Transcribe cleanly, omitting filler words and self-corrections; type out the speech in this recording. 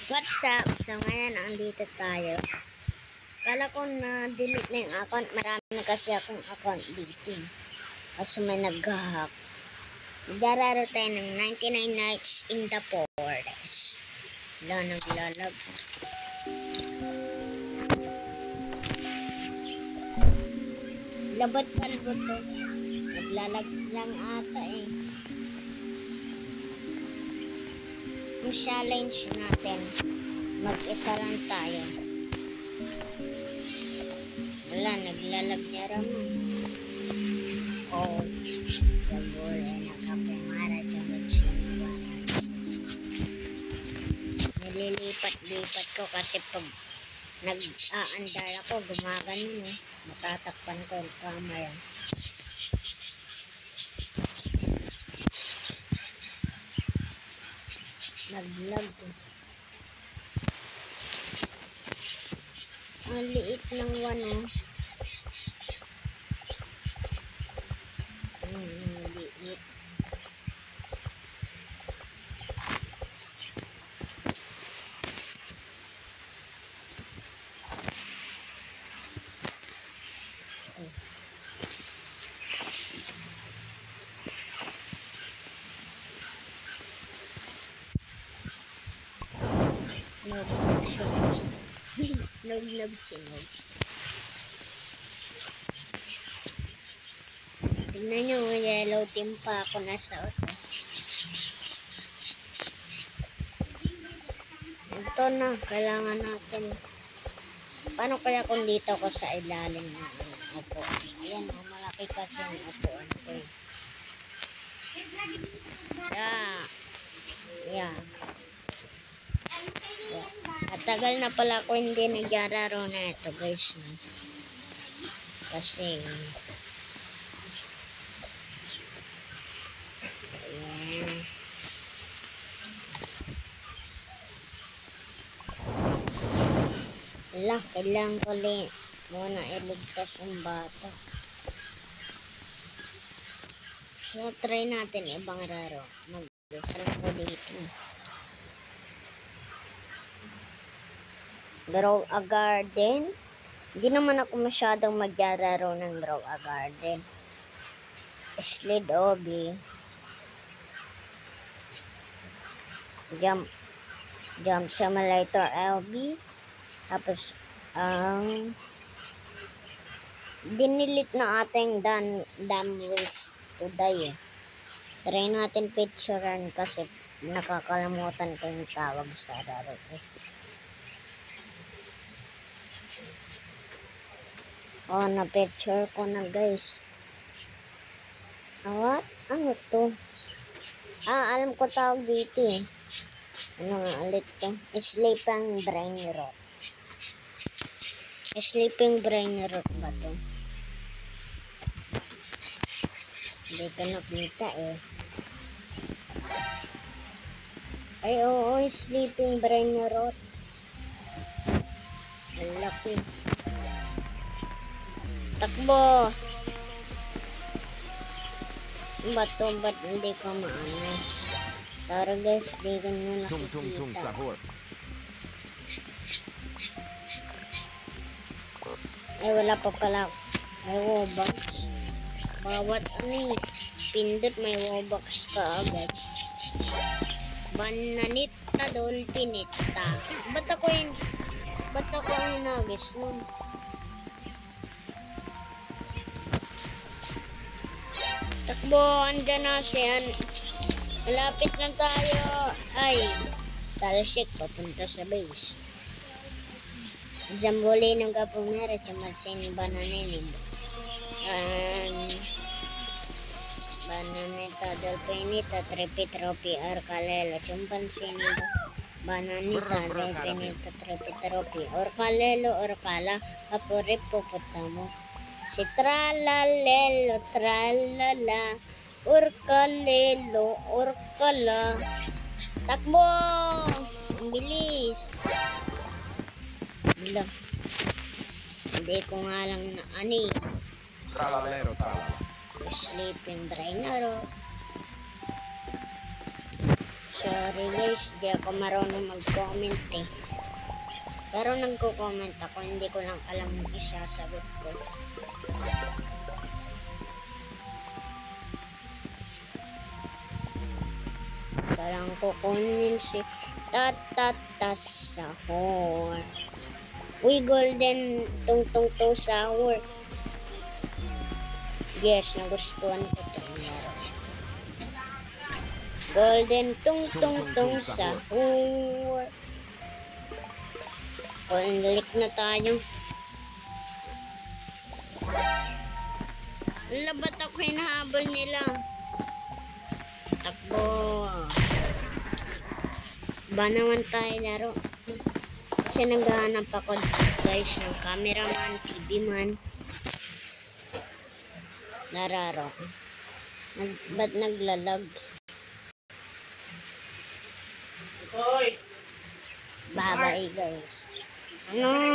What's up? So ngayon, andito tayo. Kala ko na-delete na yung account. Marami kasi akong account dito. Kasi may nag-hack. Magdararo tayo ng 99 Nights in the Forest. Wala, naglalag. Labat kalbo to. Naglalag lang ata eh. Yung challenge natin, mag-isa lang tayo. Wala, naglalag niya raman. Oh, labol ay nakapumara siya magsinuwanan. Nililipat-lipat ko kasi pag nag-aandar ako, gumagano eh. Matatakpan ko yung camera. Naglag eh. Ang liit ng wano. Liit. Love sinog. Tingnan nyo, yellow team pa ako nasa auto. Ito na, kailangan natin. Paano kaya kung dito ako sa ilalim ng upo? Ayan, malaki kasi yung upuan ko. Yeah. At tagal na pala ako hindi nagyararo na ito guys. Kasi ayan. Kailangan ko muna iligtas ang bata. So try natin ibang raro. Mag-isal ko dito. Grow a garden. Hindi naman ako masyadong magjararo ng grow a garden. Slid obi. Jump simulator LB. Tapos dinilit na ating dam waste to die. Try natin picturean kasi nakakalimutan ko yung tawag sa raro ko. Oh, na-picture ko na guys. What? Ano to? Alam ko tawag dito eh. Ano nga ulit to? Sleeping brain rot. Sleeping brain rot ba to? Hindi ko nakita eh. Ay, oo, sleeping brain rot. Ang laki. Takbo! Ba't hindi ko maano? Sorry guys, di ko nyo nakikita. Ay, wala pa pala. May Robux. Bawat pindot may Robux ka agad. Bananita, dolphinita. Ba't ako yung nagis nun? Takbo, andyan na siya. Malapit na tayo. Ay, talsik, papunta sa base. Jambuli ng kapumera, chamarsin bananin. Bananita, dolphinita, tripitropi, arkalelo, chimpansin, bananita, dolphinita, tripitropi, orkalelo, orkala, apuripuputamo. Si tralalelo, tralala, orkalelo, orkala. Takbo! Ang bilis. Bila. Hindi ko nga lang na ani. Tralalero, tralala. Sleeping brain rot. Sorry guys, di ako marunong mag-comment eh. Pero nagko-comment ako, hindi ko lang alam yung isasagot ko. Parang kukunin si Tatatas Sahur. Uy, golden tungtung to sahur. Yes, nagustuhan ko ito. Golden tungtung sahur. Coinlick na tayo. Wala, ba't ako hinahabol nila? Takbo. Ba naman tayo laro? Kasi naghahanap ako guys ng cameraman, TV man. Nararo. Ba't naglalag? Bye-bye guys. Ano?